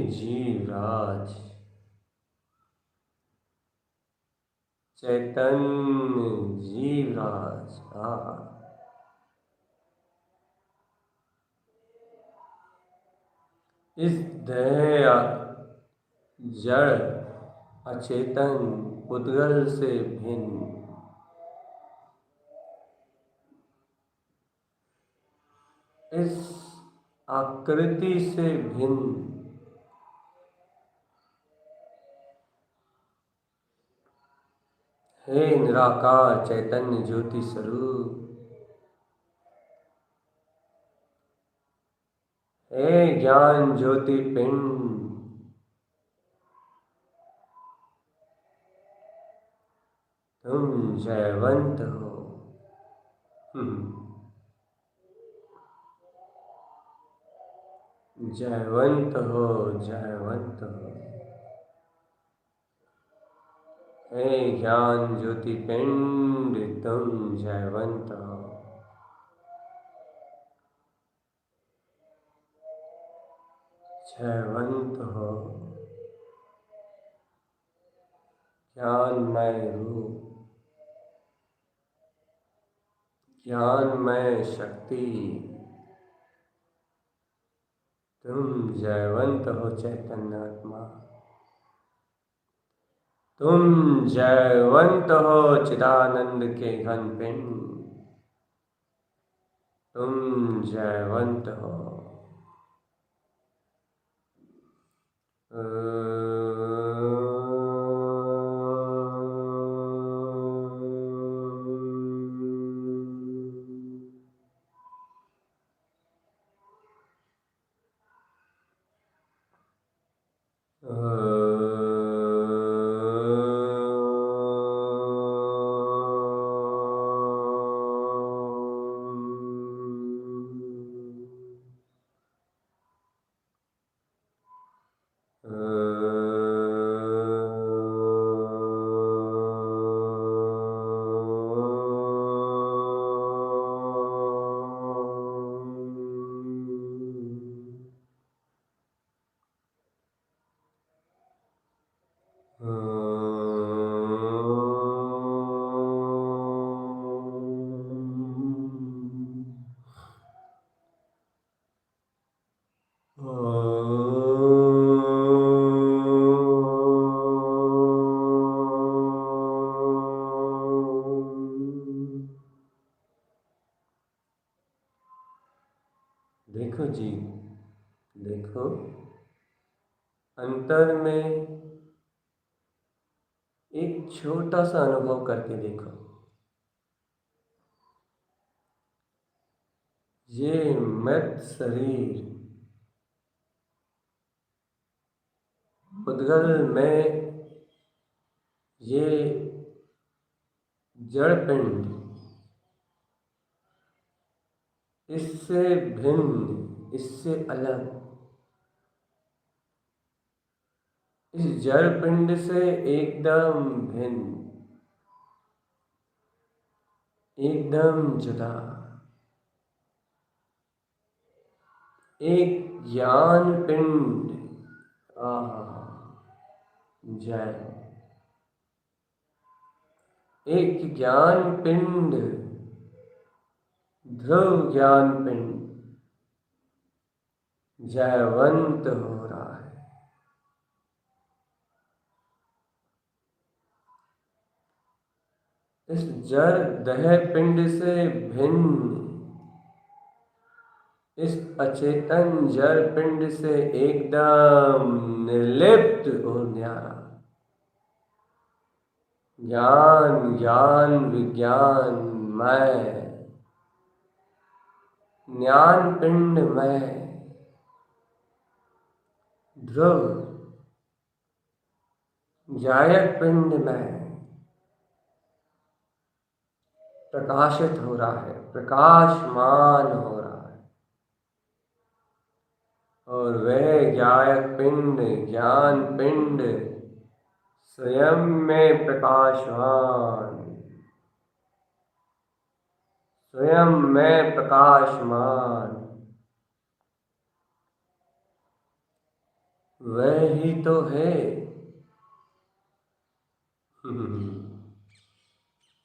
जीवराज, चैतन्य जीवराज। इस देह जड़ अचेतन पुद्गल से भिन्न, इस आकृति से भिन्न, हे निराकार चैतन्य ज्योति स्वरूप, हे ज्ञान ज्योति पिंड, तुम जयवंत हो। जयवंत हो, जयवंत हो। हे ज्ञान ज्योति पिंड, तुम जयवंत हो। जयवंत हो। ज्ञानमय रूप, ज्ञानमय शक्ति, तुम जयवंत हो चैतन्य आत्मा। तुम जयवंत हो चिदानंद के घन पिंड, तुम जयवंत हो। देखो जी, देखो अंतर में एक छोटा सा अनुभव करके देखो। ये मृत शरीर उद्गल में, ये जड़ पिंड, इससे भिन्न, इससे अलग, इस जड़ पिंड से एकदम भिन्न, एकदम जुदा, एक ज्ञान पिंड। जय। एक ज्ञान पिंड, ध्रुव ज्ञान पिंड जयवंत हो रहा है। इस जड़ दह पिंड से भिन्न, इस अचेतन जड़ पिंड से एकदम निर्लिप्त और न्यारा ज्ञान, ज्ञान विज्ञान मय, ज्ञान पिंड मय, ध्रुव जायक पिंड में प्रकाशित हो रहा है, प्रकाशमान हो रहा है। और वह जायक पिंड, ज्ञान पिंड स्वयं में प्रकाशमान, स्वयं में प्रकाशमान, वह ही तो है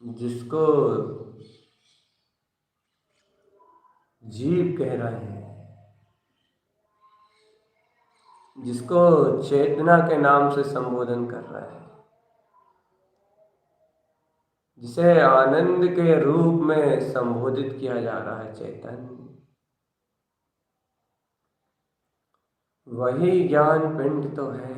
जिसको जीव कह रहे हैं, जिसको चेतना के नाम से संबोधन कर रहा है, जिसे आनंद के रूप में संबोधित किया जा रहा है। चेतन वही ज्ञान पिंड तो है।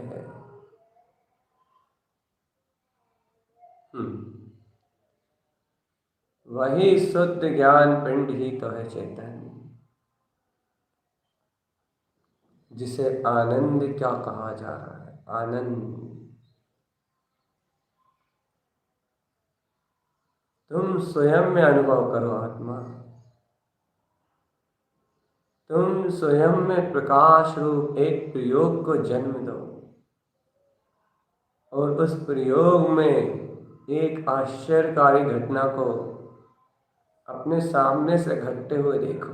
वही शुद्ध ज्ञान पिंड ही तो है चेतन, जिसे आनंद क्या कहा जा रहा है। आनंद तुम स्वयं में अनुभव करो आत्मा, तुम स्वयं में प्रकाश रूप एक प्रयोग को जन्म दो और उस प्रयोग में एक आश्चर्यकारी घटना को अपने सामने से घटते हुए देखो।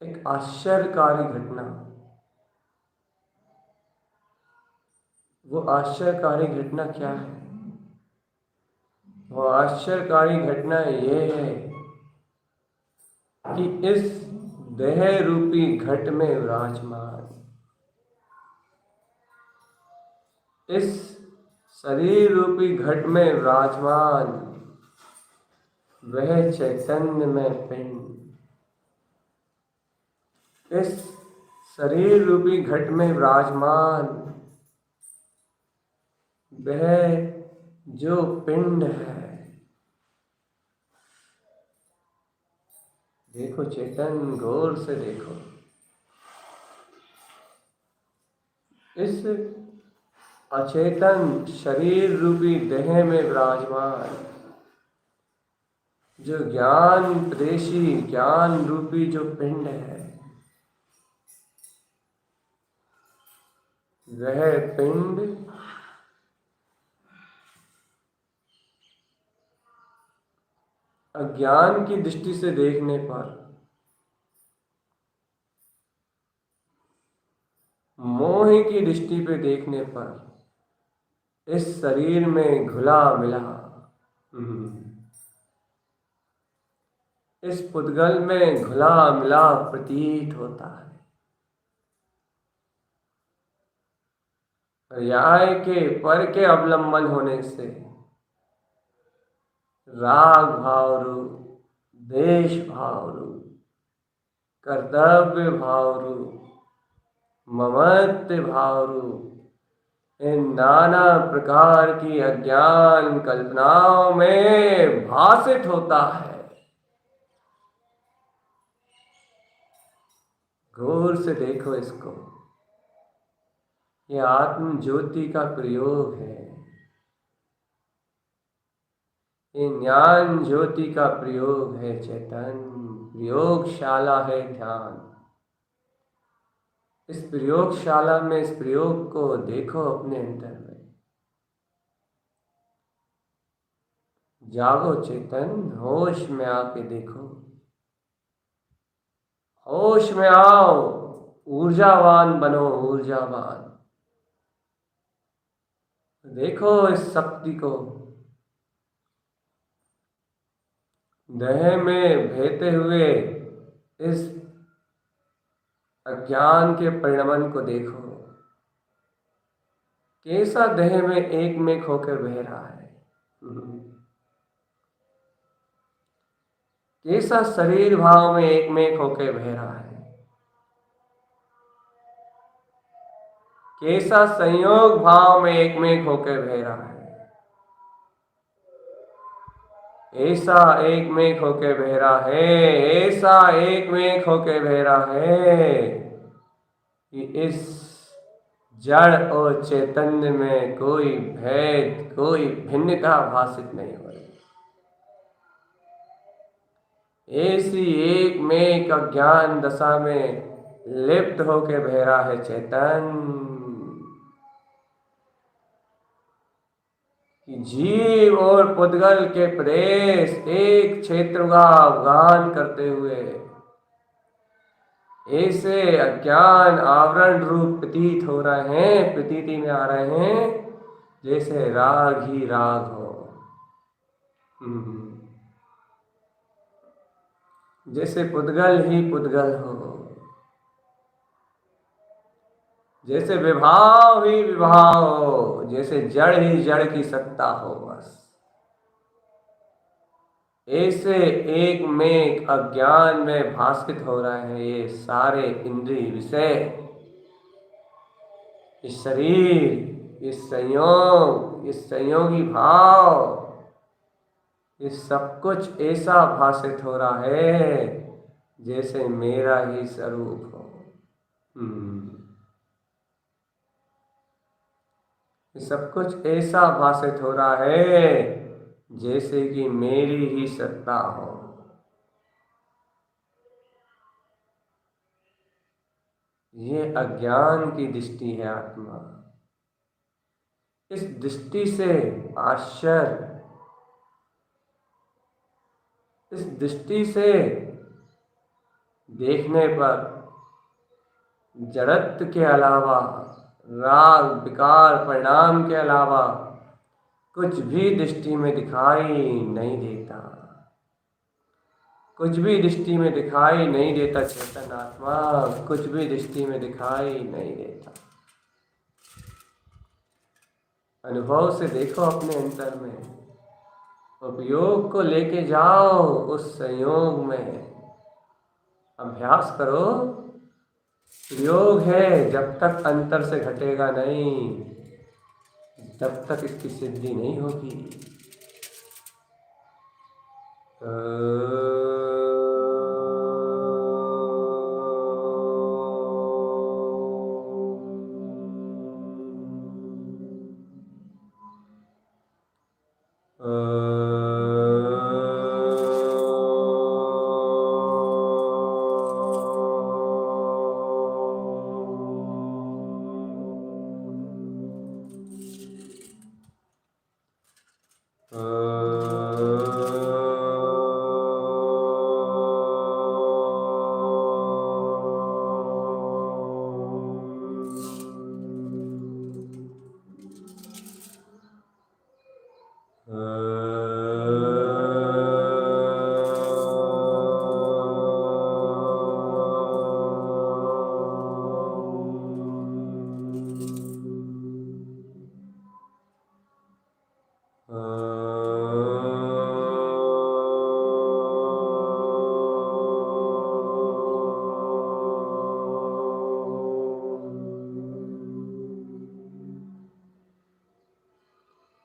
एक आश्चर्यकारी घटना, वो आश्चर्यकारी घटना क्या है? वो आश्चर्यकारी घटना ये है कि इस देह रूपी घट में विराजमान, इस शरीर रूपी घट में विराजमान वह चैतन्य में पिंड, इस शरीर रूपी घट में विराजमान वह जो पिंड है। देखो चेतन, गौर से देखो। इस अचेतन शरीर रूपी देह में विराजमान जो ज्ञान प्रदेशी, ज्ञान रूपी जो पिंड है, वह पिंड अज्ञान की दृष्टि से देखने पर, मोह की दृष्टि पे देखने पर इस शरीर में घुला मिला, इस पुद्गल में घुला मिला प्रतीत होता है। पर्याय के पर के अवलंबन होने से राग भाव रूप, देश भाव रूप, कर्तव्य भाव रूप, ममत्व भाव रूप, इन नाना प्रकार की अज्ञान कल्पनाओं में भासित होता है। गौर से देखो इसको, ये आत्म ज्योति का प्रयोग है, ये ज्ञान ज्योति का प्रयोग है। चेतन प्रयोगशाला है ध्यान। इस प्रयोगशाला में इस प्रयोग को देखो अपने अंदर में। जागो चेतन, होश में आके देखो, होश में आओ, ऊर्जावान बनो, ऊर्जावान। देखो इस शक्ति को, देह में बहते हुए इस अज्ञान के परिणमन को देखो, कैसा देह में एक में होकर बह रहा है, कैसा शरीर भाव में एक में होकर बह रहा है, कैसा संयोग भाव में एक में होकर बह रहा है, ऐसा एक में होके बह रहा है, ऐसा एक में होके बह रहा है कि इस जड़ और चैतन्य में कोई भेद, कोई भिन्नता भाषित नहीं हो रही। ऐसी एक में का ज्ञान दशा में लिप्त होके बह रहा है चैतन्य। जीव और पुद्गल के प्रदेश एक क्षेत्र का अवगान करते हुए ऐसे अज्ञान आवरण रूप प्रतीत हो रहे हैं, प्रतीति में आ रहे हैं, जैसे राग ही राग हो। जैसे पुद्गल ही पुद्गल हो, जैसे विभाव ही विभाव हो, जैसे जड़ ही जड़ की सत्ता हो। बस ऐसे एक में एक अज्ञान में भास्कित हो रहे हैं ये सारे इंद्रिय विषय, इस शरीर, इस संयोगी भाव, ये सब कुछ ऐसा भाषित हो रहा है जैसे मेरा ही स्वरूप हो। ये सब कुछ ऐसा भाषित हो रहा है जैसे कि मेरी ही सत्ता हो। ये अज्ञान की दृष्टि है आत्मा। इस दृष्टि से आश्चर्य, इस दृष्टि से देखने पर जड़त्व के अलावा, राग विकार परिणाम के अलावा कुछ भी दृष्टि में दिखाई नहीं देता, कुछ भी दृष्टि में दिखाई नहीं देता। चेतन आत्मा कुछ भी दृष्टि में दिखाई नहीं देता। अनुभव से देखो अपने अंतर में, उपयोग को लेके जाओ उस संयोग में, अभ्यास करो। प्रयोग है, जब तक अंतर से घटेगा नहीं तब तक इसकी सिद्धि नहीं होगी।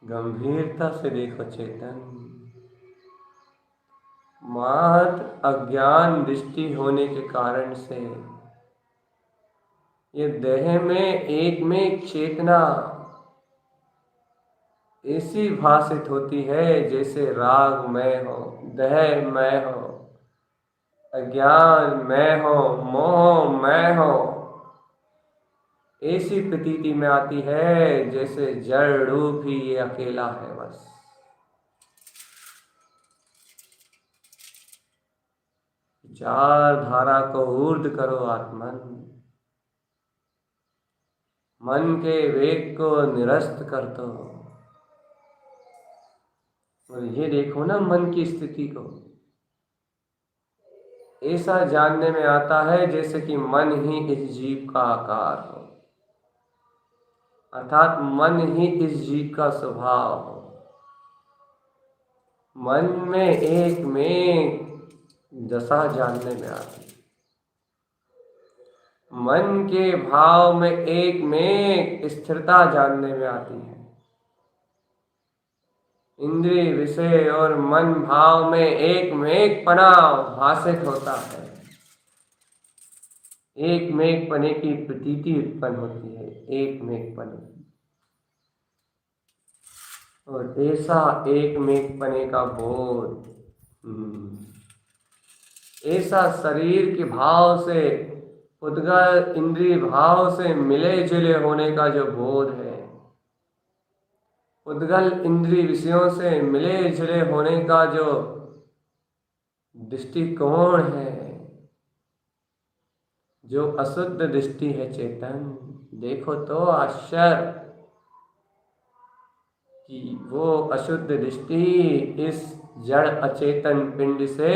गंभीरता से देखो चेतन, मात्र अज्ञान दृष्टि होने के कारण से ये देह में एक चेतना ऐसी भाषित होती है जैसे राग मैं हो, देह मैं हो, अज्ञान मैं हो, मोह मैं हो। ऐसी प्रतीति में आती है जैसे जड़ रूप ही ये अकेला है। बस विचार धारा को ऊर्ध्व करो आत्मन, मन के वेग को निरस्त कर दो। और ये देखो ना मन की स्थिति को, ऐसा जानने में आता है जैसे कि मन ही इस जीव का आकार हो, अर्थात मन ही इस जीव का स्वभाव हो। मन में एक दशा जानने में आती है, मन के भाव में एक स्थिरता जानने में आती है। इंद्रिय विषय और मन भाव में एक पना भाषित होता है, एक पने की प्रतीति उत्पन्न होती है, एक पने की। और ऐसा एक पने का बोध, ऐसा शरीर के भाव से, उद्गल इंद्रिय भाव से मिले जुले होने का जो बोध है, उद्गल इंद्रिय विषयों से मिले जुले होने का जो दृष्टिकोण है, जो अशुद्ध दृष्टि है चेतन, देखो तो आश्चर्य कि वो अशुद्ध दृष्टि इस जड़ अचेतन पिंड से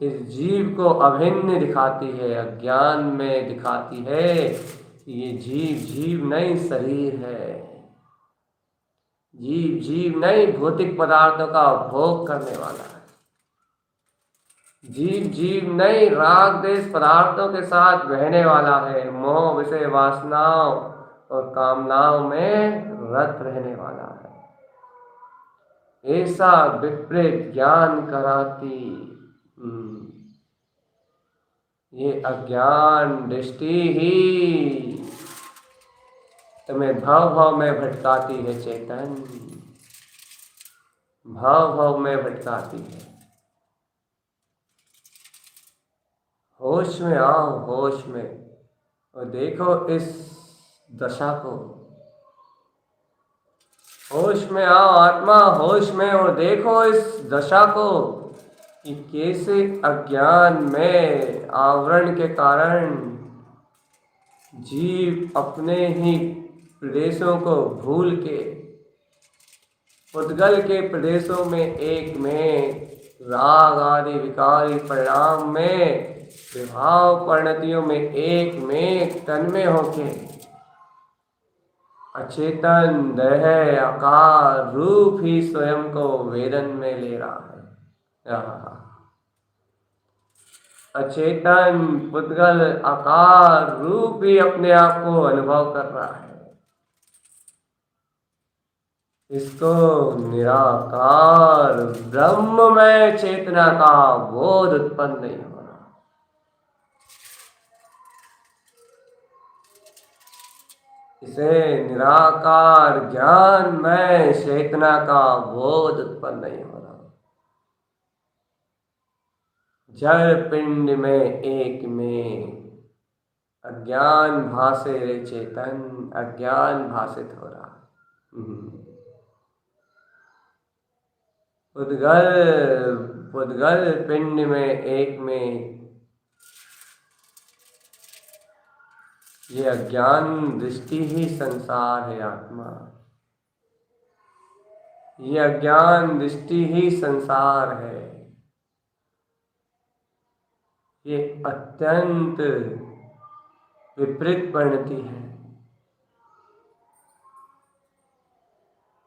इस जीव को अभिन्न दिखाती है, अज्ञान में दिखाती है कि ये जीव जीव नहीं शरीर है, जीव जीव नहीं भौतिक पदार्थों का भोग करने वाला है, जीव जीव नहीं राग देश पदार्थों के साथ बहने वाला है, मोह विषय वासनाओं और कामनाओं में रत रहने वाला है। ऐसा विपरीत ज्ञान कराती ये अज्ञान दृष्टि ही तुम्हें भव भव में भटकाती है चेतन, भव भव में भटकाती है। होश में आओ, होश में, और देखो इस दशा को। होश में आओ आत्मा, होश में, और देखो इस दशा को कि कैसे अज्ञान में आवरण के कारण जीव अपने ही प्रदेशों को भूल के पुद्गल के प्रदेशों में एक में राग आदि विकारी परिणाम में विभाव परिणतियों में एक में तन्मय होके अचेतन देह आकार रूप ही स्वयं को वेदन में ले रहा है। अचेतन पुद्गल आकार रूप ही अपने आप को अनुभव कर रहा है। इसको निराकार ब्रह्म में चेतना का बोध उत्पन्न नहीं हो रहा। इसे निराकार ज्ञान में चेतना का बोध उत्पन्न नहीं हो रहा। जड़ पिंड में एक में अज्ञान भासे रे चेतन, अज्ञान भाषित हो रहा। पुद्गल पिंड में एक में ये अज्ञान दृष्टि ही संसार है आत्मा, ये अज्ञान दृष्टि ही संसार है। ये अत्यंत विपरीत परिणति है।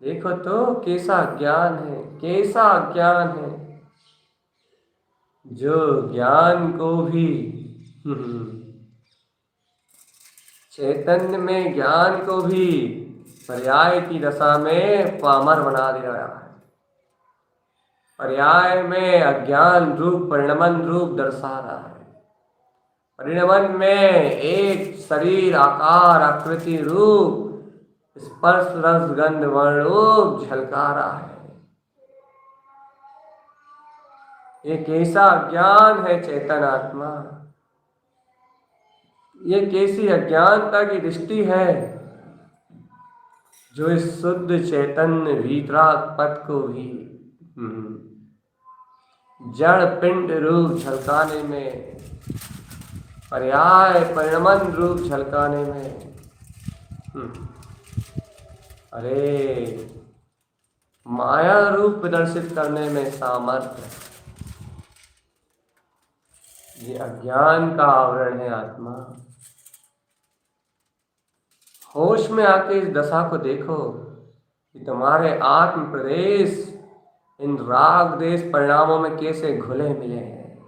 देखो तो कैसा ज्ञान है, कैसा ज्ञान है, जो ज्ञान को भी चैतन्य में ज्ञान को भी पर्याय की दशा में पामर बना दे रहा है। पर्याय में अज्ञान रूप परिणमन रूप दर्शा रहा है। परिणमन में एक शरीर आकार आकृति रूप स्पर्श रस गंध वर्ण रूप झलका रहा है। ये कैसा ज्ञान है चेतन आत्मा, ये कैसी अज्ञानता की दृष्टि है जो इस शुद्ध चैतन्य वीतराग पथ को भी जड़ पिंड रूप झलकाने में, पर्याय परिणमन रूप झलकाने में, अरे माया रूप प्रदर्शित करने में सामर्थ्य। ये अज्ञान का आवरण है आत्मा। होश में आके इस दशा को देखो कि तुम्हारे आत्म प्रदेश इन राग देश परिणामों में कैसे घुले मिले हैं।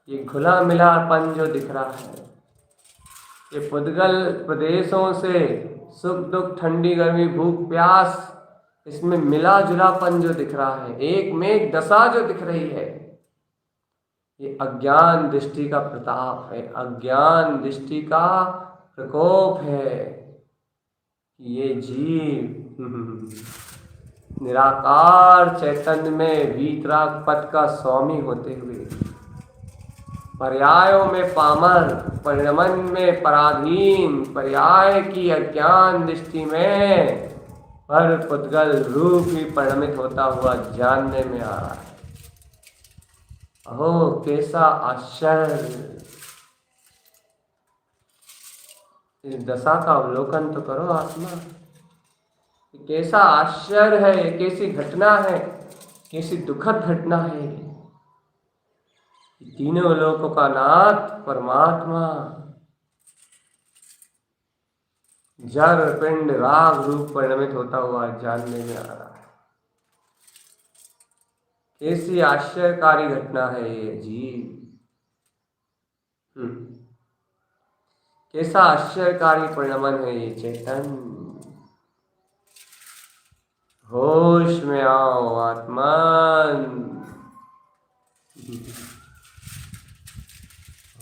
ये घुला मिलापन जो दिख रहा है, ये पुद्गल प्रदेशों से सुख दुख ठंडी गर्मी भूख प्यास, इसमें मिला जुलापन जो दिख रहा है, एक में एक दशा जो दिख रही है, ये अज्ञान दृष्टि का प्रताप है, अज्ञान दृष्टि का प्रकोप है। ये जीव निराकार चैतन्य में वीतराग पथ का स्वामी होते हुए पर्यायों में पामर, परिणमन में पराधीन, पर्याय की अज्ञान दृष्टि में पर पुद्गल रूप ही परिणमित होता हुआ जानने में आ रहा है। अहो कैसा आश्चर्य, इस दशा का अवलोकन तो करो आत्मा। ये कैसा आश्चर्य है, ये कैसी घटना है, कैसी दुखद घटना है। तीनों लोकों का नाथ परमात्मा जड़ पिंड राग रूप परिणमित होता हुआ जानने में आ रहा है। कैसी आश्चर्यकारी घटना है ये जीव। कैसा आश्चर्यकारी परिणमन है ये चेतन। होश में आओ आत्मन,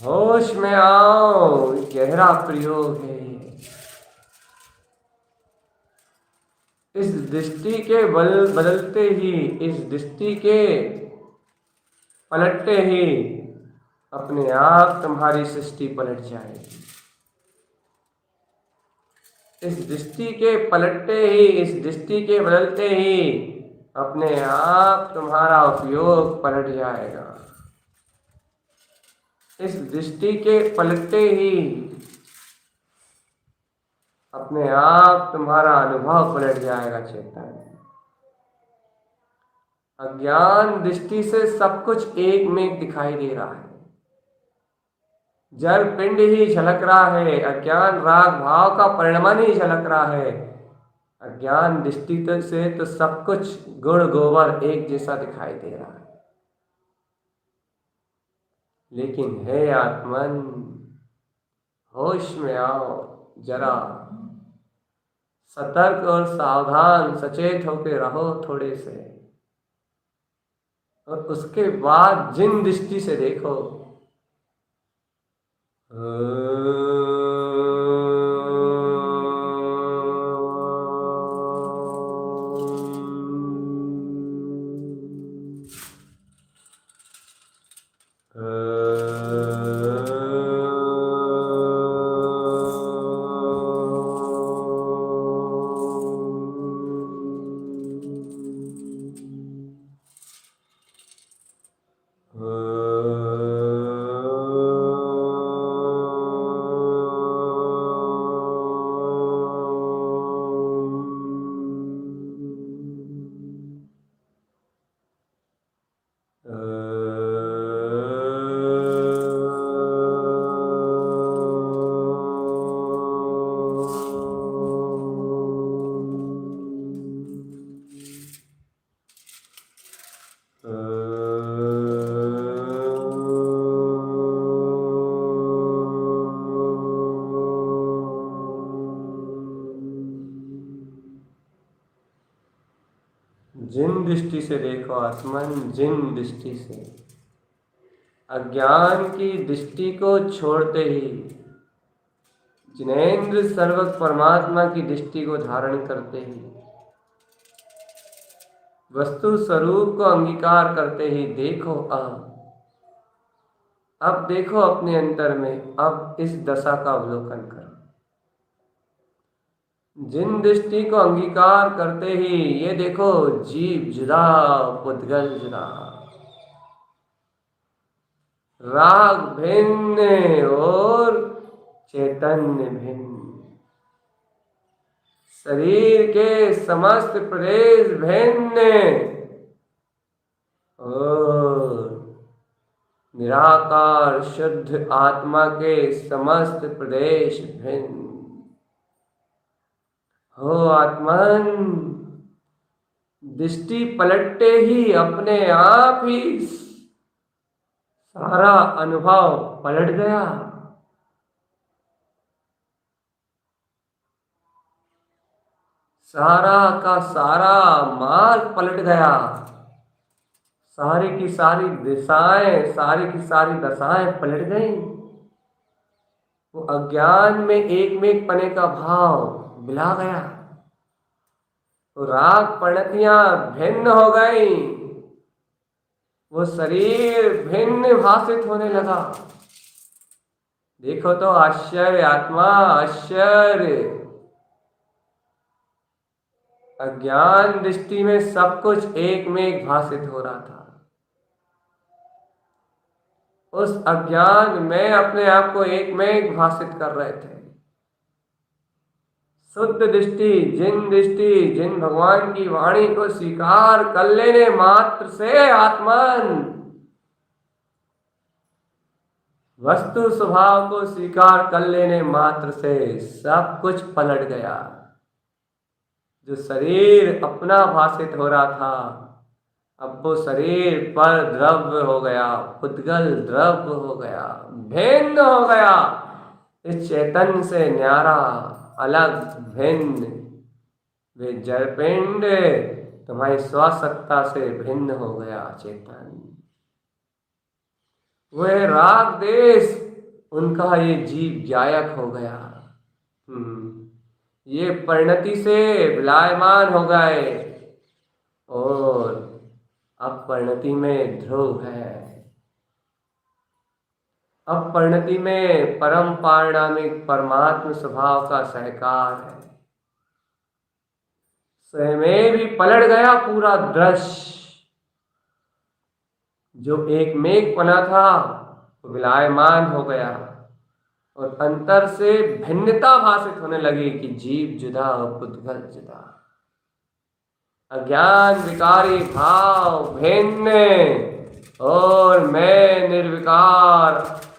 होश में आओ। गहरा प्रयोग है। इस दृष्टि के बदलते ही, इस दृष्टि के पलटते ही अपने आप तुम्हारी सृष्टि पलट जाएगी। इस दृष्टि के पलटते ही, इस दृष्टि के बदलते ही अपने आप तुम्हारा उपयोग पलट जाएगा। इस दृष्टि के पलटते ही अपने आप तुम्हारा अनुभव पलट जाएगा चेतन। अज्ञान दृष्टि से सब कुछ एक में एक दिखाई दे रहा है। जड़ पिंड ही झलक रहा है, अज्ञान राग भाव का परिणमन ही झलक रहा है। अज्ञान दृष्टि से तो सब कुछ गुण गोबर एक जैसा दिखाई दे रहा है। लेकिन हे आत्मन, होश में आओ, जरा सतर्क और सावधान सचेत होकर रहो थोड़े से, और उसके बाद जिन दृष्टि से देखो। जिन दृष्टि से देखो आत्मन, जिन दृष्टि से, अज्ञान की दृष्टि को छोड़ते ही जिनेंद्र सर्वक परमात्मा की दृष्टि को धारण करते ही, वस्तु स्वरूप को अंगीकार करते ही देखो अब देखो अपने अंतर में, अब इस दशा का अवलोकन करो। जिन दृष्टि को अंगीकार करते ही ये देखो, जीव जुदा, पुद्गल जुदा, राग भिन्न और चैतन्य भिन्न, शरीर के समस्त प्रदेश भिन्न और निराकार शुद्ध आत्मा के समस्त प्रदेश भिन्न। हो आत्मन, दृष्टि पलटते ही अपने आप ही सारा अनुभव पलट गया। सारा का सारा मार्ग पलट गया। सारी की सारी दिशाएं, सारी की सारी दशाएं पलट गई। वो अज्ञान में एक में एक पने का भाव मिला गया। वो राग परिणतियां भिन्न हो गई। वो शरीर भिन्न भाषित होने लगा। देखो तो आश्चर्य आत्मा, आश्चर्य। अज्ञान दृष्टि में सब कुछ एक में एक भाषित हो रहा था। उस अज्ञान में अपने आप को एक में एक भाषित कर रहे थे। शुद्ध दृष्टि जिन भगवान की वाणी को स्वीकार कर लेने मात्र से आत्मन वस्तु स्वभाव को स्वीकार कर लेने मात्र से सब कुछ पलट गया। जो शरीर अपना भाषित हो रहा था, अब वो शरीर पर द्रव्य हो गया, पुद्गल द्रव्य हो गया, भिन्न हो गया। इस चैतन्य से न्यारा, अलग, भिन्न वे जड़पिंड तुम्हारी स्वसत्ता से भिन्न हो गया चेतन। वह राग देश उनका ये जीव गायक हो गया। ये परिणति से विलायमान हो गए और अब परिणति में ध्रुव है। अब परिणति में परम पारिणामिक परमात्म स्वभाव का सहकार है। स्वयं भी पलट गया पूरा दृश्य। जो एक मेघ बना था वो विलायमान हो गया और अंतर से भिन्नता भाषित होने लगी कि जीव जुदा और पुद्गल जुदा। अज्ञान विकारी भाव भिन्न और मैं निर्विकार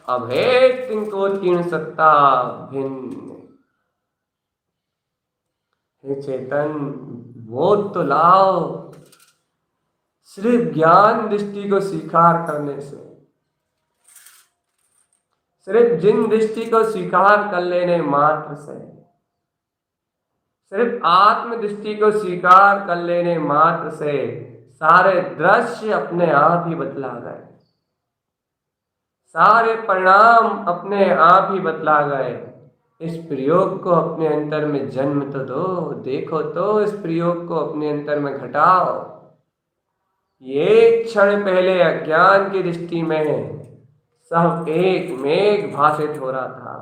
अभेद तिंकोत्कीर्ण सत्ता भिन्न। हे चेतन, वो तो लाओ सिर्फ ज्ञान दृष्टि को स्वीकार करने से, सिर्फ जिन दृष्टि को स्वीकार कर लेने मात्र से, सिर्फ आत्म दृष्टि को स्वीकार कर लेने मात्र से सारे दृश्य अपने आप ही बदला गए, सारे परिणाम अपने आप ही बदला गए। इस प्रयोग को अपने अंतर में जन्म तो दो, देखो तो इस प्रयोग को अपने अंतर में घटाओ। एक क्षण पहले अज्ञान की दृष्टि में सब एक मेघ भाषित हो रहा था,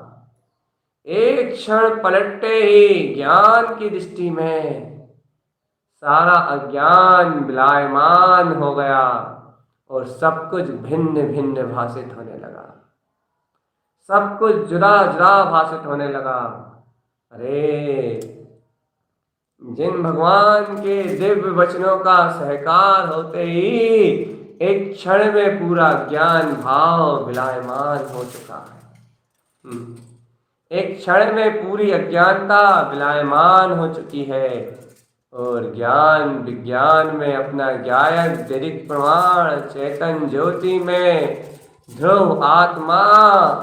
एक क्षण पलटते ही ज्ञान की दृष्टि में सारा अज्ञान विलायमान हो गया और सब कुछ भिन्न भिन्न भाषित होने लगा, सब कुछ जुदा जुदा भाषित होने लगा। अरे जिन भगवान के दिव्य वचनों का सहकार होते ही एक क्षण में पूरा ज्ञान भाव विलायमान हो चुका है। एक क्षण में पूरी अज्ञानता विलायमान हो चुकी है और ज्ञान विज्ञान में अपना गायक दृढ़ प्रमाण चेतन ज्योति में ध्रुव आत्मा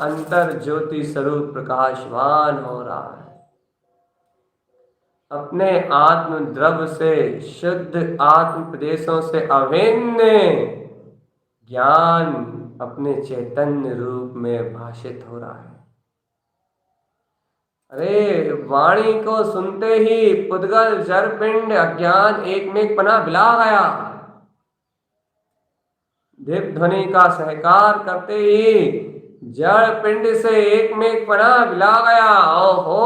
अंतर ज्योति स्वरूप प्रकाशवान हो रहा है। अपने आत्म द्रव्य से शुद्ध आत्म प्रदेशों से अभिन्न ज्ञान अपने चैतन्य रूप में भाषित हो रहा है। अरे वाणी को सुनते ही पुद्गल जड़पिंड अज्ञान एक में पना बिला गया। दिव्य ध्वनि का सहकार करते ही जड़ पिंड से एक में पना बिला गया। ओहो,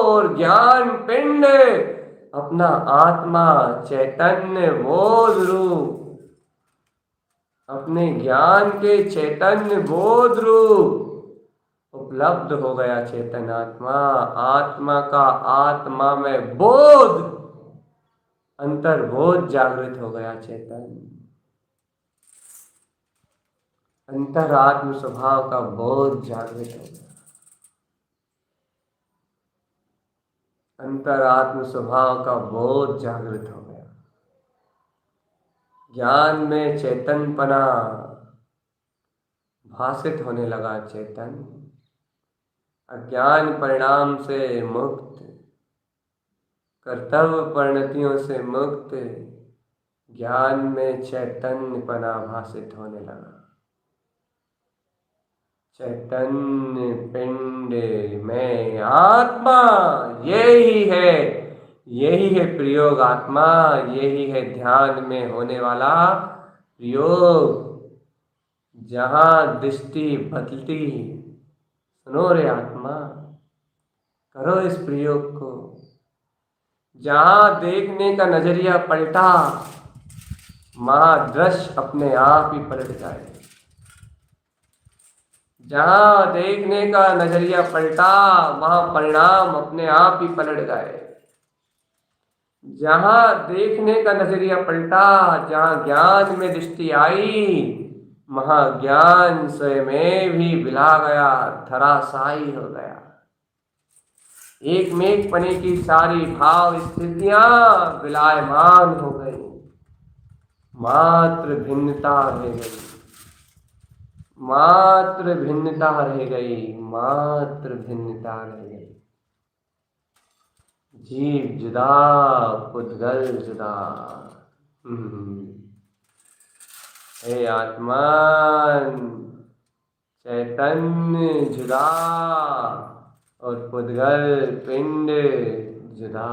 और ज्ञान पिंड अपना आत्मा चैतन्य बोध रूप, अपने ज्ञान के चैतन्य बोध रूप उपलब्ध हो गया। चेतन आत्मा, आत्मा का आत्मा में बोध, अंतर्बोध जागृत हो गया। चेतन अंतरात्म स्वभाव का बोध जागृत हो गया। अंतरात्म स्वभाव का बोध जागृत हो गया। ज्ञान में चेतनपना भाषित होने लगा। चेतन अज्ञान परिणाम से मुक्त, कर्तव्य परिणतियों से मुक्त, ज्ञान में चैतन्यपना भाषित होने लगा। चैतन्य पिंड में आत्मा, यही है, यही है प्रयोग आत्मा, यही है ध्यान में होने वाला प्रयोग, जहाँ दृष्टि बदलती। सुनो रे आत्मा, करो इस प्रयोग को। जहाँ देखने का नजरिया पलटा, महादृश्य अपने आप ही पलट जाए। जहाँ देखने का नजरिया पलटा, वहाँ परिणाम अपने आप ही पलट गए। जहां देखने का नजरिया पलटा, जहां ज्ञान में दृष्टि आई, महाज्ञान स्वयं भी बिला गया, धराशायी हो गया। एक मेघ पने की सारी भाव स्थितियां विलायमान हो गई, मात्र भिन्नता रह गई, मात्र भिन्नता रह गई, मात्र भिन्नता रह गई। जीव जुदा, पुद्गल जुदा। हे आत्मन, चैतन्य जुदा और पुद्गल पिंड जुदा।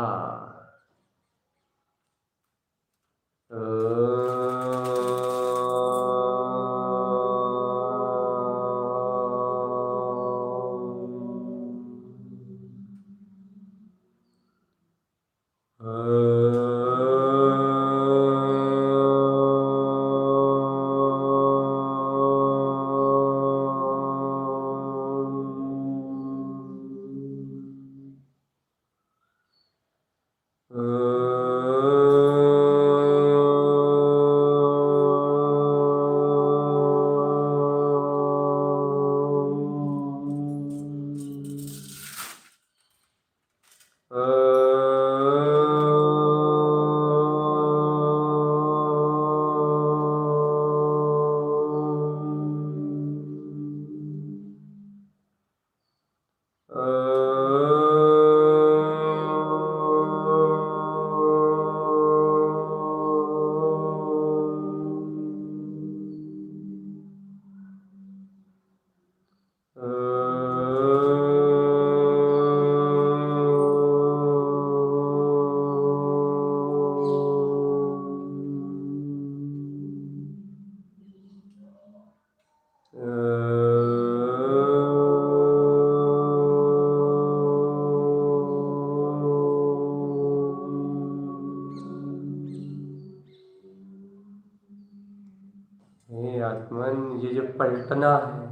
हे आत्मन, ये जो पलटना है,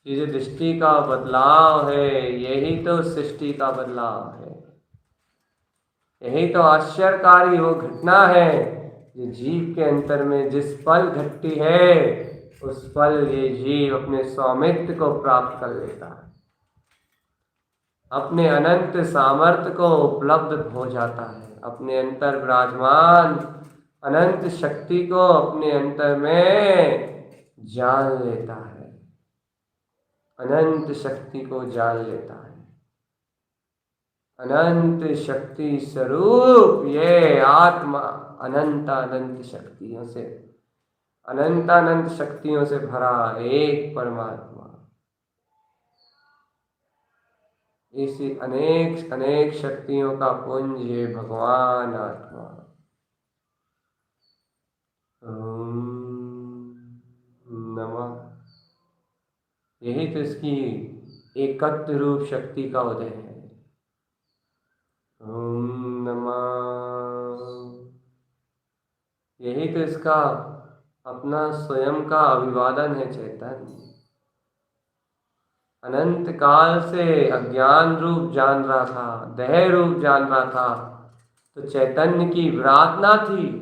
ये जो दृष्टि का बदलाव है, यही तो सृष्टि का बदलाव है। यही तो आश्चर्यकारी वो घटना है जो जीव के अंतर में जिस पल घटती है, उस पल ये जीव अपने स्वामित्व को प्राप्त कर लेता है, अपने अनंत सामर्थ्य को उपलब्ध हो जाता है, अपने अंतर विराजमान अनंत शक्ति को अपने अंतर में जान लेता है, अनंत शक्ति को जान लेता है। अनंत शक्ति स्वरूप ये आत्मा अनंत अनंत शक्तियों से, अनंत अनंत शक्तियों से भरा एक परमात्मा, इसी अनेक अनेक शक्तियों का पुंज है भगवान आत्मा। ओम नमः। यही तो इसकी एकत्व रूप शक्ति का उदय है। ओम नमः। यही तो इसका अपना स्वयं का अभिवादन है चैतन्य। अनंत काल से अज्ञान रूप जान रहा था, देह रूप जान रहा था, तो चैतन्य की विराधना थी,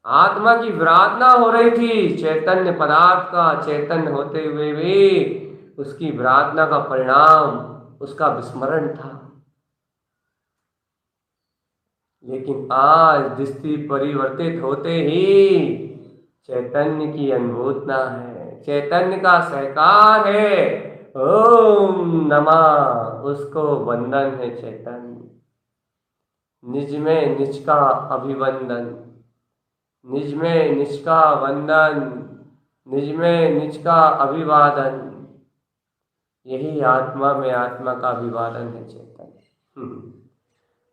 आत्मा की विराधना हो रही थी चैतन्य पदार्थ का। चैतन्य होते हुए भी उसकी विराधना का परिणाम उसका विस्मरण था। लेकिन आज दृष्टि परिवर्तित होते ही चैतन्य की अनुभूतना है, चैतन्य का सहकार है। ओम नमः, उसको वंदन है चैतन्य। निज में निज का अभिवंदन, निज में निज का वंदन, निज में निज का अभिवादन, यही आत्मा में आत्मा का अभिवादन है चैतन्य।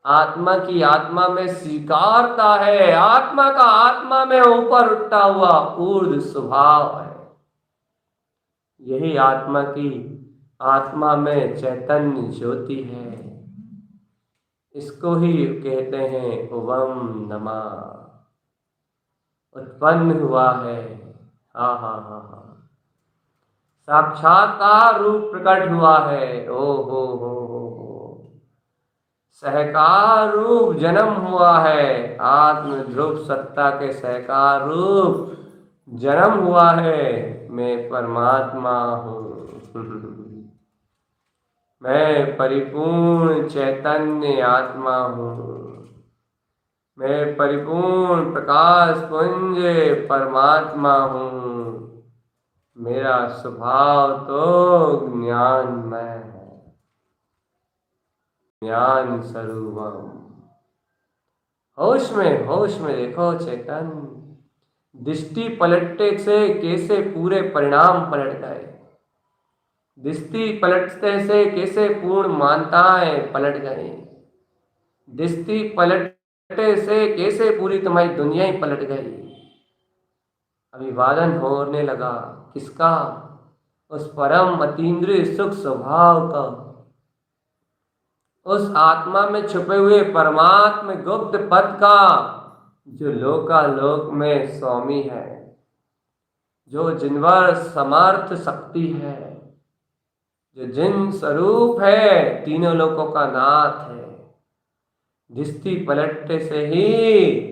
आत्मा की आत्मा में स्वीकारता है, आत्मा का आत्मा में ऊपर उठता हुआ ऊर्ध्व स्वभाव है। यही आत्मा की आत्मा में चैतन्य ज्योति है। इसको ही कहते हैं ओम नमः। उत्पन्न हुआ है, हा हा हा हा, साक्षात्कार रूप प्रकट हुआ है। ओ हो, सहकार रूप जन्म हुआ है, आत्म ध्रुव सत्ता के सहकार रूप जन्म हुआ है। मैं परमात्मा हूँ। मैं परिपूर्ण चैतन्य आत्मा हूँ। मैं परिपूर्ण प्रकाश पुंज परमात्मा हूँ। मेरा स्वभाव तो ज्ञानमय है, ज्ञान स्वरूपम। होश में देखो चेतन, दृष्टि पलटने से कैसे पूरे परिणाम पलट गए। दृष्टि पलटने से कैसे पूर्ण मान्यताएं पलट गई। दृष्टि पलटने से कैसे पूरी तुम्हारी दुनिया ही पलट गई। अभिवादन होने लगा किसका? उस परम अतीन्द्रिय सुख स्वभाव का, उस आत्मा में छुपे हुए परमात्म गुप्त पद का, जो लोकालोक में स्वामी है, जो जिनवर समर्थ शक्ति है, जो जिन स्वरूप है, तीनों लोकों का नाथ है। दृष्टि पलटने से ही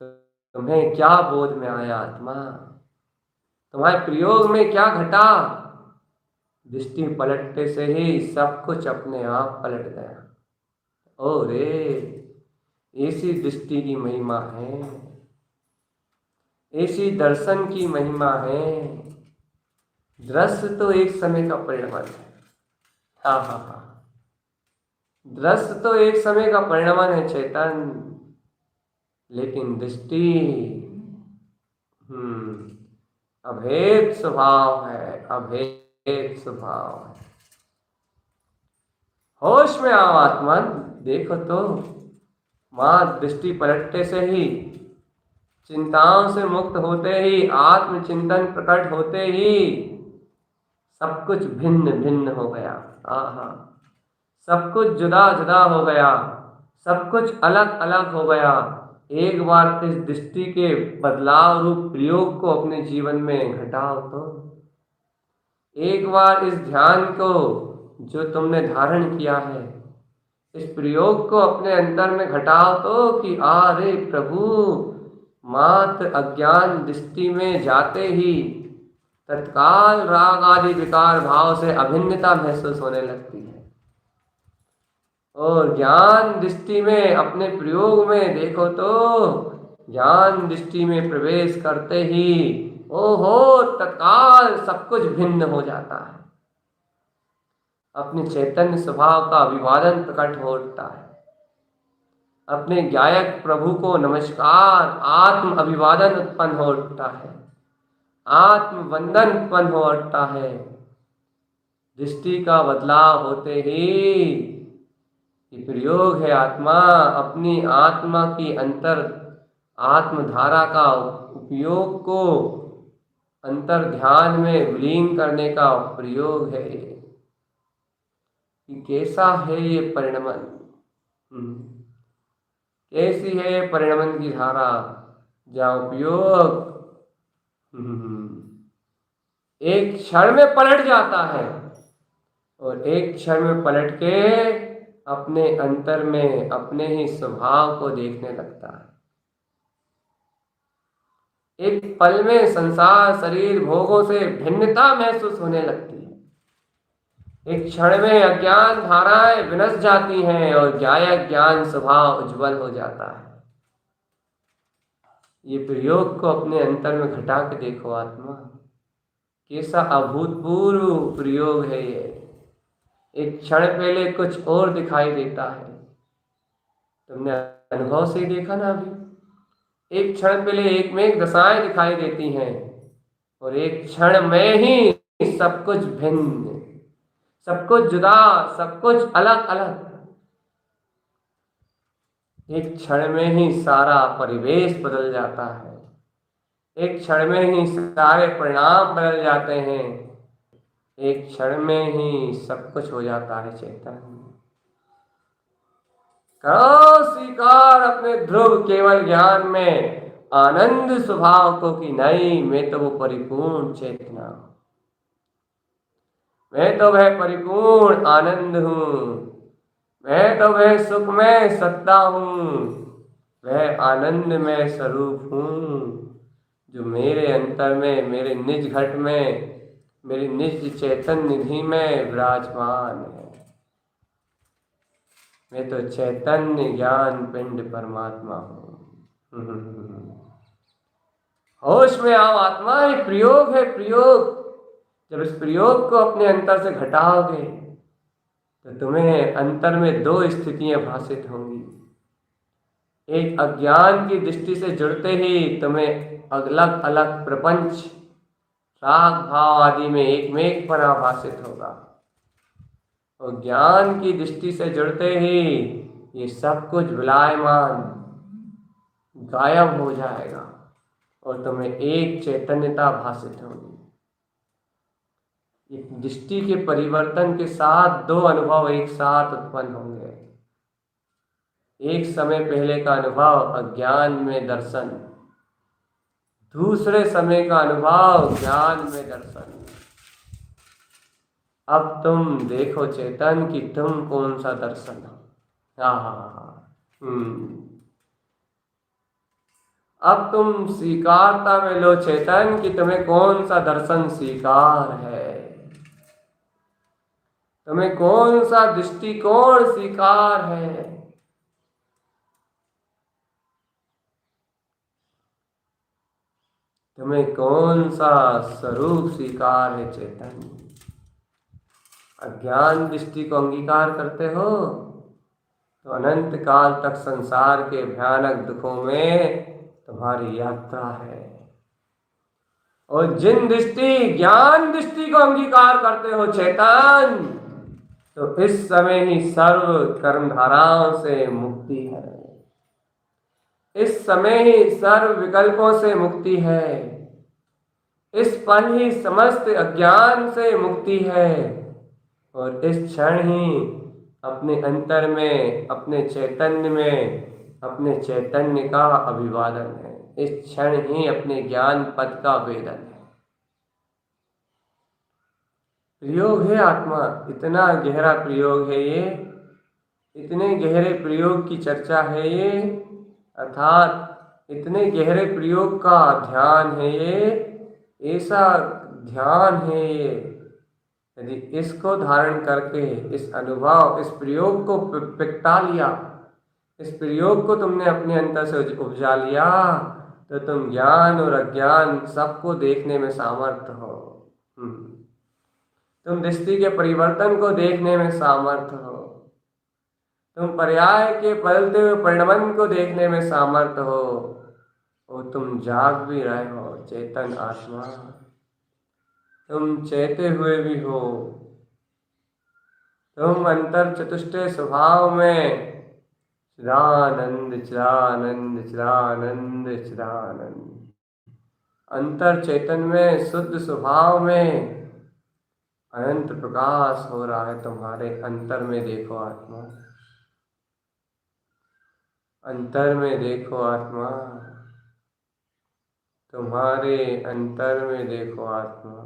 तुम्हें क्या बोध में आया आत्मा? तुम्हारे प्रयोग में क्या घटा? दृष्टि पलटने से ही सब कुछ अपने आप पलट गया। ओ रे, ऐसी दृष्टि की महिमा है, ऐसी दर्शन की महिमा है। दृश्य तो एक समय का परिणाम है। हाँ हाँ हाँ, दृश्य तो एक समय का परिणाम है चेतन, लेकिन दृष्टि अभेद स्वभाव है, अभेद स्वभाव है। होश में आओ आत्मन, देखो तो मां दृष्टि पलटने से ही, चिंताओं से मुक्त होते ही, आत्मचिंतन प्रकट होते ही सब कुछ भिन्न भिन्न हो गया। आहा, सब कुछ जुदा जुदा हो गया, सब कुछ अलग अलग हो गया। एक बार इस दृष्टि के बदलाव रूप प्रयोग को अपने जीवन में घटाओ तो, एक बार इस ध्यान को जो तुमने धारण किया है, इस प्रयोग को अपने अंदर में घटाओ तो कि अरे प्रभु, मात्र अज्ञान दृष्टि में जाते ही तत्काल राग आदि विकार भाव से अभिन्नता महसूस होने लगती है। और ज्ञान दृष्टि में अपने प्रयोग में देखो तो ज्ञान दृष्टि में प्रवेश करते ही ओहो, तत्काल सब कुछ भिन्न हो जाता है। अपने चैतन्य स्वभाव का अभिवादन प्रकट हो उठता है। अपने गायक प्रभु को नमस्कार, आत्म अभिवादन उत्पन्न हो उठता है, आत्म वंदन उत्पन्न हो उठता है। दृष्टि का बदलाव होते ही ये प्रयोग है आत्मा अपनी आत्मा की अंतर आत्मधारा का उपयोग को अंतर ध्यान में विलीन करने का प्रयोग है। कि कैसा है ये परिणमन, कैसी है परिणमन की धारा, जहाँ उपयोग एक क्षण में पलट जाता है और एक क्षण में पलट के अपने अंतर में अपने ही स्वभाव को देखने लगता है। एक पल में संसार शरीर भोगों से भिन्नता महसूस होने लगती है। एक क्षण में अज्ञान धाराएं विनस जाती हैं और गायक ज्ञान स्वभाव उज्जवल हो जाता है। ये प्रयोग को अपने अंतर में घटा के देखो आत्मा, कैसा अभूतपूर्व प्रयोग है ये। एक क्षण पहले कुछ और दिखाई देता है, तुमने अनुभव से ही देखा ना। अभी एक क्षण पहले एक में एक दशाएं दिखाई देती हैं और एक क्षण में ही सब कुछ भिन्न, सब कुछ जुदा, सब कुछ अलग अलग। एक क्षण में ही सारा परिवेश बदल जाता है, एक क्षण में ही सारे परिणाम बदल जाते हैं, एक क्षण में ही सब कुछ हो जाता है चेतन। करो स्वीकार अपने ध्रुव केवल ज्ञान में आनंद स्वभाव को कि नहीं, मैं तो वो परिपूर्ण चेतना हूं, मैं तो वह परिपूर्ण आनंद हूं, मैं तो वह सुख में सत्ता हूँ, वह आनंद में स्वरूप हूँ, जो मेरे अंतर में, मेरे निज घट में, मेरी निज चैतन्य निधि में विराजमान है। मैं तो चैतन्य ज्ञान पिंड परमात्मा हूँ। होश में आओ आत्मा, ये प्रयोग है, प्रयोग। जब इस प्रयोग को अपने अंतर से घटाओगे तो तुम्हें अंतर में दो स्थितियां भासित होंगी। एक, अज्ञान की दृष्टि से जुड़ते ही तुम्हें अलग अलग प्रपंच, राग भाव आदि में एक में एक पर आभासित होगा, और ज्ञान की दृष्टि से जुड़ते ही ये सब कुछ विलायमान गायब हो जाएगा और तुम्हें एक चैतन्यता भासित होगी। इस दृष्टि के परिवर्तन के साथ दो अनुभव एक साथ उत्पन्न होंगे। एक समय पहले का अनुभव अज्ञान में दर्शन, दूसरे समय का अनुभव ज्ञान में दर्शन। अब तुम देखो चेतन कि तुम कौन सा दर्शन हो। अब तुम स्वीकारता में लो चेतन कि तुम्हें कौन सा दर्शन स्वीकार है, तुम्हें कौन सा दृष्टिकोण स्वीकार है। तुम्हें कौन सा स्वरूप स्वीकार है चेतन। अज्ञान दृष्टि को अंगीकार करते हो तो अनंत काल तक संसार के भयानक दुखों में तुम्हारी यात्रा है। और जिन दृष्टि, ज्ञान दृष्टि को अंगीकार करते हो चेतन, तो इस समय ही सर्व कर्मधाराओं से मुक्ति है, इस समय ही सर्व विकल्पों से मुक्ति है, इस पल ही समस्त अज्ञान से मुक्ति है, और इस क्षण ही अपने अंतर में, अपने चैतन्य में, अपने चैतन्य का अभिवादन है। इस क्षण ही अपने ज्ञान पद का वेदन है। प्रयोग है आत्मा, इतना गहरा प्रयोग है ये, इतने गहरे प्रयोग की चर्चा है ये, अर्थात इतने गहरे प्रयोग का ध्यान है ये, ऐसा ध्यान है ये। यदि इसको धारण करके, इस अनुभव, इस प्रयोग को पिकटा लिया, इस प्रयोग को तुमने अपने अंतर से उपजा लिया, तो तुम ज्ञान और अज्ञान सबको देखने में सामर्थ हो। तुम दृष्टि के परिवर्तन को देखने में सामर्थ हो, तुम पर्याय के बदलते हुए परिणमन को देखने में सामर्थ हो, और तुम जाग भी रहे हो चेतन आत्मा, तुम चेते हुए भी हो। तुम अंतर चतुष्टय स्वभाव में चिदानंद चिदानंद चिदानंद चिदानंद, अंतर चेतन में, शुद्ध स्वभाव में अनंत प्रकाश हो रहा है तुम्हारे अंतर में। देखो आत्मा, अंतर में देखो आत्मा, तुम्हारे अंतर में देखो आत्मा।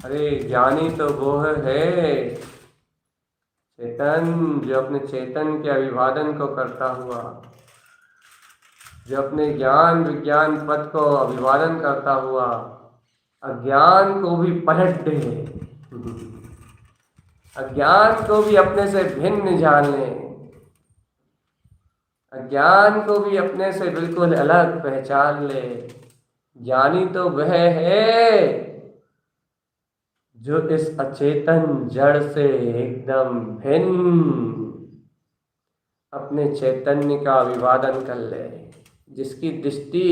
अरे ज्ञानी तो वो है चेतन, जो अपने चेतन के अभिवादन को करता हुआ, जो अपने ज्ञान विज्ञान पद को अभिवादन करता हुआ अज्ञान को भी पलट दे, अज्ञान को भी अपने से भिन्न जान ले, अज्ञान को भी अपने से बिल्कुल अलग पहचान ले। ज्ञानी तो वह है जो इस अचेतन जड़ से एकदम भिन्न अपने चैतन्य का अभिवादन कर ले, जिसकी दृष्टि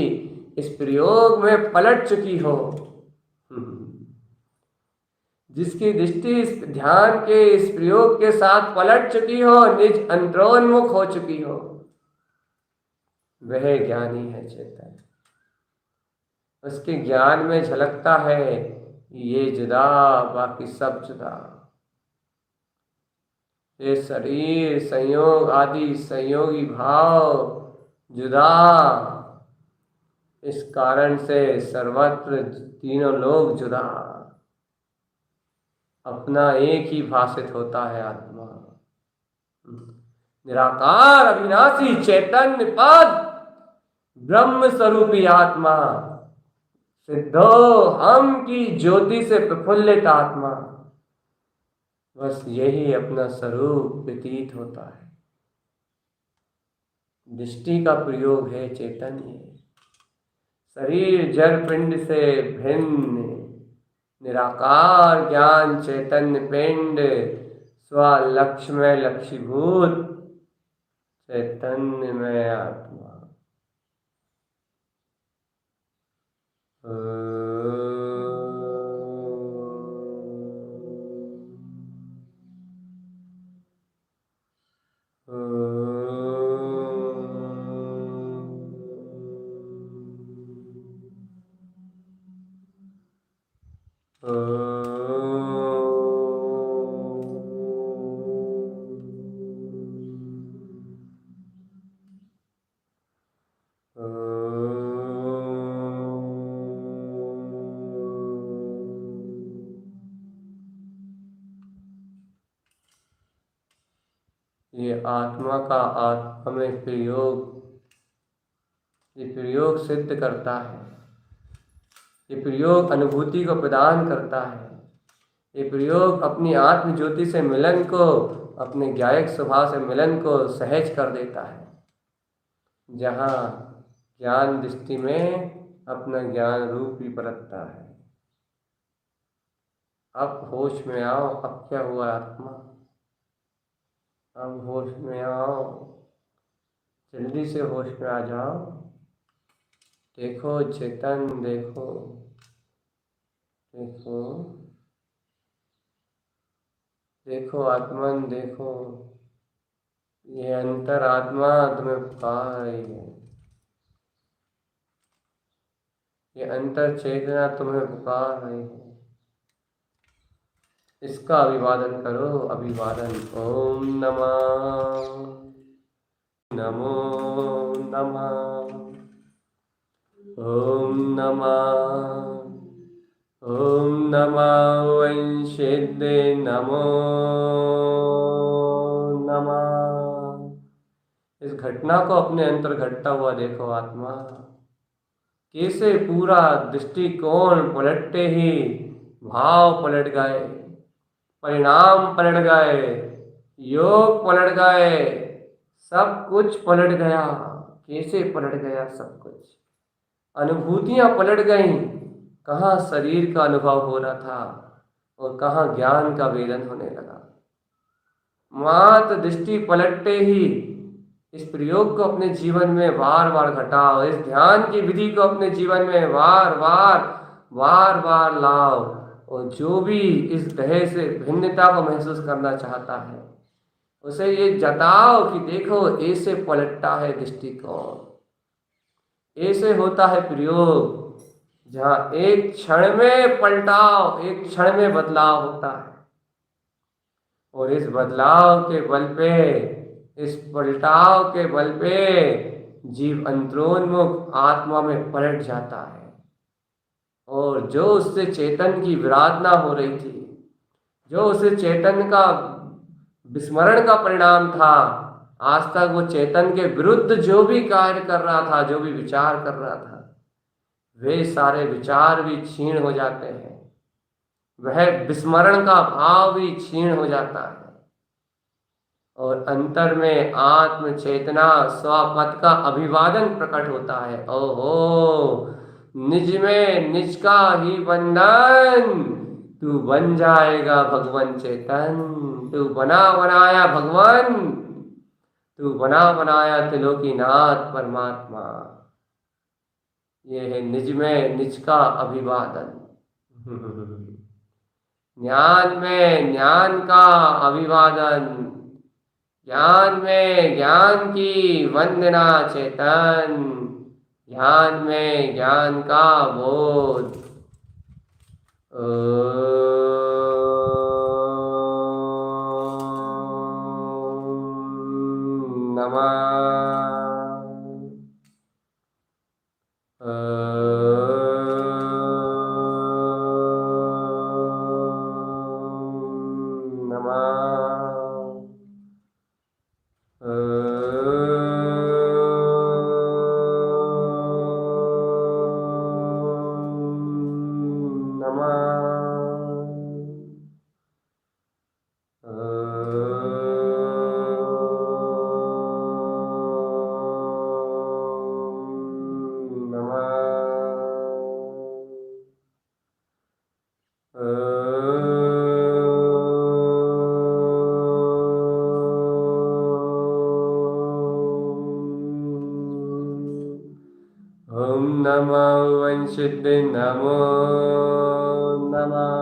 इस प्रयोग में पलट चुकी हो, जिसकी दृष्टि इस ध्यान के इस प्रयोग के साथ पलट चुकी हो, निज अंतरोन्मुख हो चुकी हो, वह ज्ञानी है चेतन। उसके ज्ञान में झलकता है ये जुदा, बाकी सब जुदा। ये शरीर संयोग आदि संयोगी भाव जुदा। इस कारण से सर्वत्र तीनों लोग जुदा। अपना एक ही भाषित होता है आत्मा, निराकार अविनाशी चैतन्य पद ब्रह्म स्वरूपी आत्मा, सिद्धो हम की ज्योति से प्रफुल्लित आत्मा। बस यही अपना स्वरूप प्रतीत होता है। दृष्टि का प्रयोग है चैतन्य। शरीर जड़ पिंड से भिन्न निराकार ज्ञान चैतन्य पिंड, स्वलक्ष्य में लक्ष्यभूत चैतन्य में आत्मा। ये आत्मा का आत्मा में प्रयोग, ये प्रयोग सिद्ध करता है। ये प्रयोग अनुभूति को प्रदान करता है। ये प्रयोग अपनी आत्म ज्योति से मिलन को, अपने ज्ञायक स्वभाव से मिलन को सहज कर देता है। जहाँ ज्ञान दृष्टि में अपना ज्ञान रूप ही परतता है। अब होश में आओ। अब क्या हुआ आत्मा? अब होश में आओ, जल्दी से होश में आ जाओ। देखो चेतन, देखो देखो देखो आत्मन, देखो ये अंतर आत्मा तुम्हें पुकार रही है। ये अंतर चेतना तुम्हें पुकार रही है। इसका अभिवादन करो। अभिवादन। ओम नमः, नमो नमः, ओम नमः, ओम नमः वंशिद्दे, नमो नमः। इस घटना को अपने अंतर घटता हुआ देखो आत्मा। कैसे पूरा दृष्टिकोण पलटते ही भाव पलट गए, परिणाम पलट गए, योग पलट गए, सब कुछ पलट गया। कैसे पलट गया सब कुछ? अनुभूतियां पलट गईं। कहाँ शरीर का अनुभव हो रहा था और कहाँ ज्ञान का वेदन होने लगा। मात्र दृष्टि पलटते ही इस प्रयोग को अपने जीवन में बार बार घटाओ। इस ध्यान की विधि को अपने जीवन में बार बार लाओ। और जो भी इस देह से भिन्नता को महसूस करना चाहता है, उसे ये जताओ कि देखो ऐसे पलटता है दृष्टिकोण, ऐसे होता है प्रयोग। जहाँ एक क्षण में पलटाव, एक क्षण में बदलाव होता है। और इस बदलाव के बल पे, इस पलटाव के बल पे जीव अंतरोन्मुख आत्मा में पलट जाता है। और जो उससे चेतन की विराधना हो रही थी, जो उसे चेतन का विस्मरण का परिणाम था, आज तक वो चेतन के विरुद्ध जो भी कार्य कर रहा था, जो भी विचार कर रहा था, वे सारे विचार भी क्षीण हो जाते हैं। वह विस्मरण का भाव भी क्षीण हो जाता है। और अंतर में आत्म चेतना स्वपद का अभिवादन प्रकट होता है। ओहो, निज में निज का ही बंधन, तू बन जाएगा भगवन चेतन। तू बना बनाया भगवन, तू बना बनाया त्रिलोकीनाथ परमात्मा। ये है निज में निज का अभिवादन। ज्ञान में ज्ञान का अभिवादन, ज्ञान में ज्ञान की वंदना चेतन, ज्ञान में ज्ञान का बोध। ओम नमो वंशिद्ध नमो नमः।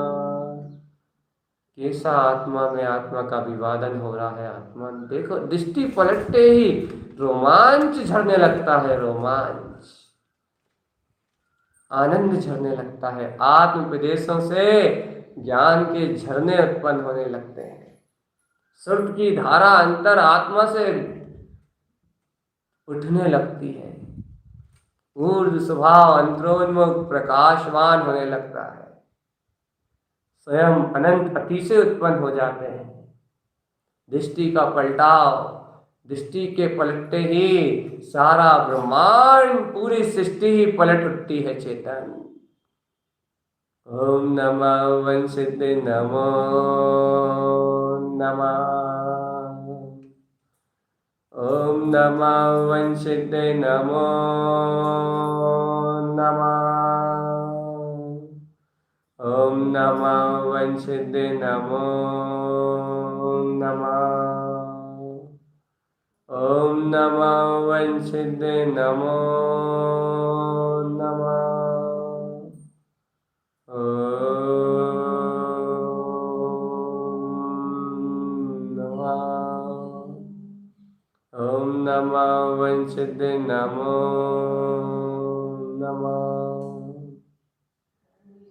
कैसा आत्मा में आत्मा का अभिवादन हो रहा है। आत्मा देखो, दृष्टि पलटते ही रोमांच झरने लगता है, रोमांच, आनंद झरने लगता है। आत्म उपदेशों से ज्ञान के झरने उत्पन्न होने लगते हैं। सुर्ख की धारा अंतर आत्मा से उठने लगती है। ऊर्ध्व स्वभाव अंतरोन्मुख प्रकाशवान होने लगता है। स्वयं अनंत अतिशय उत्पन्न हो जाते हैं। दृष्टि का पलटाव, दृष्टि के पलटते ही सारा ब्रह्मांड, पूरी सृष्टि ही पलट उठती है चेतन। ओम नमः वंशिद्ध नमो नमः। ओम नमः वंशिद्ध नमो नमः। ओम नमः वंशिद्ध नमो नमः। ओम नमः वंशिद्ध नमो नमः। ओम नमः वंशिद्ध नमो नमः।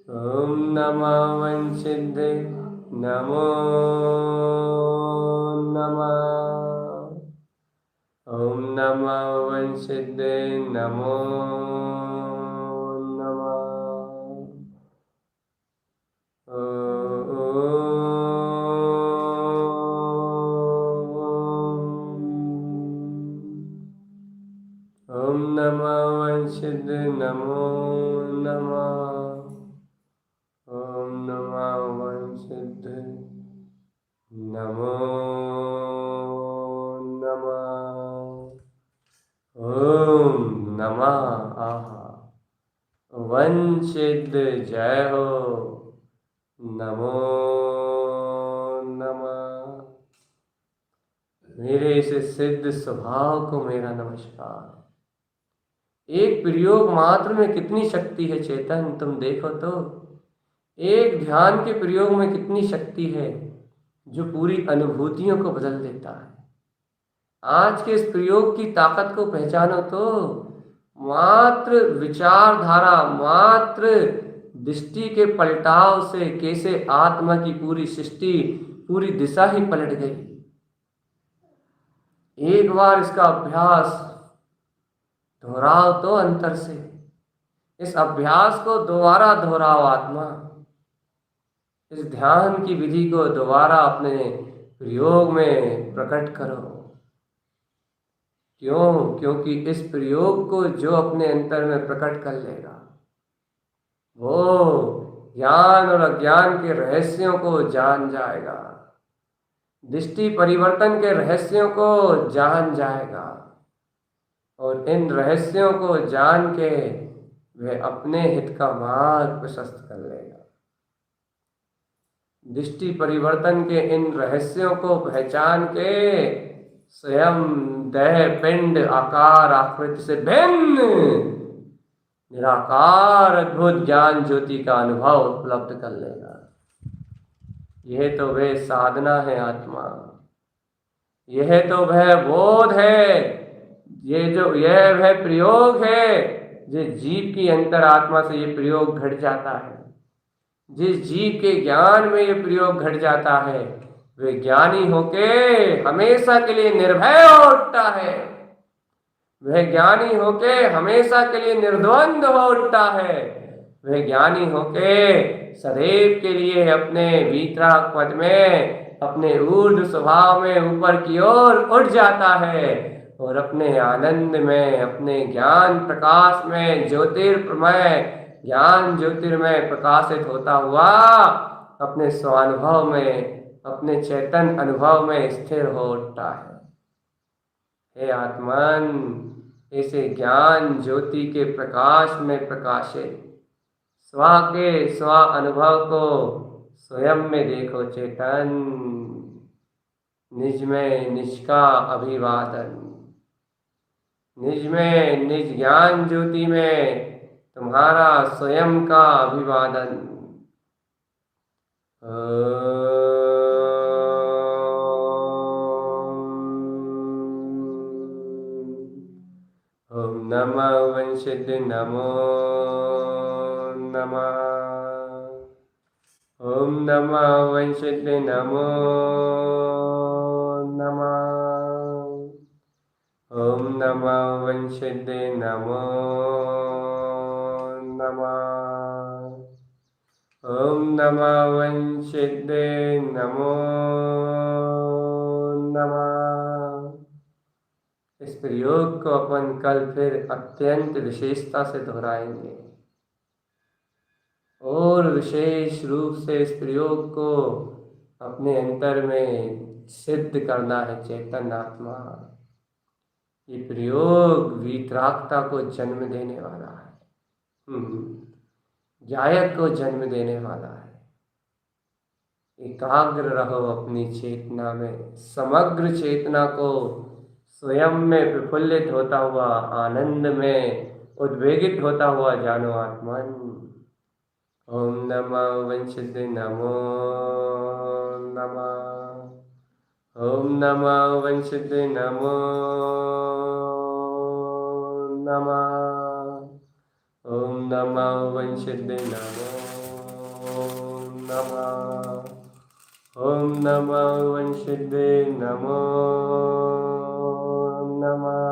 ओम नमः वंशिद्ध नमो नमः। ओम नमः वंशिद्ध नमो नमः। ओम नमः वंशिद्ध नमो नमः। ओम नमः वंशिद्ध नमो नमः। ओम नमः। आहा, वंशिद्ध जय हो। नमो नमः। मेरे इस सिद्ध स्वभाव को मेरा नमस्कार। एक प्रयोग मात्र में कितनी शक्ति है चेतन, तुम देखो तो। एक ध्यान के प्रयोग में कितनी शक्ति है, जो पूरी अनुभूतियों को बदल देता है। आज के इस प्रयोग की ताकत को पहचानो तो। मात्र विचारधारा, मात्र दृष्टि के पलटाव से कैसे आत्मा की पूरी सृष्टि, पूरी दिशा ही पलट गई। एक बार इसका अभ्यास दोहराओ तो अंतर से। इस अभ्यास को दोबारा दोहराओ आत्मा। इस ध्यान की विधि को दोबारा अपने प्रयोग में प्रकट करो। क्यों? क्योंकि इस प्रयोग को जो अपने अंतर में प्रकट कर लेगा, वो ज्ञान और अज्ञान के रहस्यों को जान जाएगा। दृष्टि परिवर्तन के रहस्यों को जान जाएगा और इन रहस्यों को जान के वह अपने हित का मार्ग प्रशस्त कर लेगा। दृष्टि परिवर्तन के इन रहस्यों को पहचान के स्वयं देह पिंड आकार आकृति से भिन्न निराकार अद्भुत ज्ञान ज्योति का अनुभव उपलब्ध कर लेगा। यह तो वह साधना है आत्मा, यह तो वह बोध है, यह वह प्रयोग है जिस जीव की अंतरात्मा से ये प्रयोग घट जाता है। जिस जीव के ज्ञान में ये प्रयोग घट जाता है वे ज्ञानी होके हमेशा के लिए निर्भय हो उठता है। वह ज्ञानी होके हमेशा के लिए निर्द्वंद हो उठता है। वह ज्ञानी होके सदैव के लिए अपने वीतराग पद में अपने ऊर्ध्व स्वभाव में ऊपर की ओर उठ जाता है और अपने आनंद में अपने ज्ञान प्रकाश में ज्योतिर्मय ज्ञान ज्योतिर्मय प्रकाशित होता हुआ अपने स्वानुभव में अपने चैतन्य अनुभव में स्थिर हो उठता है। हे आत्मन, ऐसे ज्ञान ज्योति के प्रकाश में प्रकाशित स्व के स्व अनुभव को स्वयं में देखो चेतन। निज में निज का अभिवादन, निज में निज ज्ञान ज्योति में तुम्हारा स्वयं का अभिवादन। ओम नमः वंशिद नमो नमः। ओम नमः वंशिद नमो नमः। ओम नमः वंशिद नमो नमः। ओम नमः वंशिद नमो नमः। इस प्रयोग को अपन कल फिर अत्यंत विशेषता से दोहराएंगे और विशेष रूप से इस प्रयोग को अपने अंतर में सिद्ध करना है। चेतन आत्मा, ये प्रयोग वीतरागता को जन्म देने वाला है, गायक को जन्म देने वाला है। एकाग्र रहो अपनी चेतना में, समग्र चेतना को स्वयं में प्रफुल्लित होता हुआ आनंद में उद्वेगित होता हुआ जानो आत्मन। ओम नमः वंशिद नमो नमः। ओम नमः वंशिद नमो नमः। ओम नमः वंशिद नमो नमः। ओम नमः वंशिद नमो नमः।